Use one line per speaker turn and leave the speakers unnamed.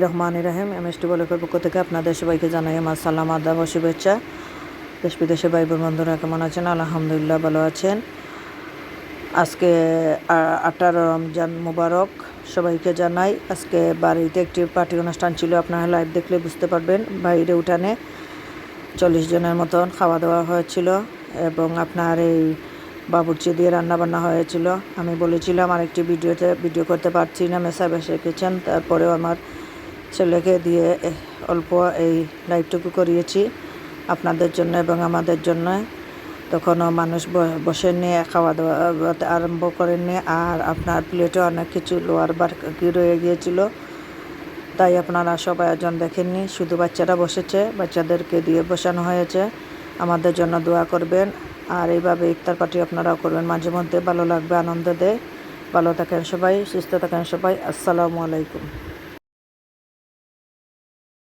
রহমানির রহিম এমএসটি বলের পক্ষ থেকে আপনাদের সবাইকে জানাই আমার সালাম আদাব ও শুভেচ্ছা। দেশ বিদেশে ভাই বোন বন্ধুরা কেমন আছেন? আলহামদুলিল্লাহ ভালো আছেন। আজকে 18 রমজান মুবারক সবাইকে জানাই। আজকে বাড়িতে একটি পার্টি অনুষ্ঠান ছিল, আপনারা লাইভ দেখলে বুঝতে পারবেন। বাইরে উঠানে 40 জনের মতন খাওয়া দাওয়া হয়েছিল এবং আপনার এই বাবুর্চি দিয়ে রান্নাবান্না হয়েছিল। আমি বলেছিলাম আরেকটি ভিডিও করতে পারছি না, মেসাজ রেখেছেন, তারপরেও আমার ছেলেকে দিয়ে অল্প এই লাইভটুকু করিয়েছি আপনাদের জন্য এবং আমাদের জন্য। তখনও মানুষ বসে নিয়ে খাওয়া দাওয়া আরম্ভ করেননি, আর আপনার প্লেটে অনেক কিছু লোয়ার বাকি রয়ে গিয়েছিল, তাই আপনারা সব আয়োজন দেখেননি, শুধু বাচ্চারা বসেছে, বাচ্চাদেরকে দিয়ে বসানো হয়েছে। আমাদের জন্য দোয়া করবেন, আর এইভাবে ইফতার পার্টি আপনারাও করবেন মাঝে মধ্যে, ভালো লাগবে, আনন্দ দেয়। ভালো থাকেন সবাই, সুস্থ থাকেন সবাই। আসসালামু আলাইকুম।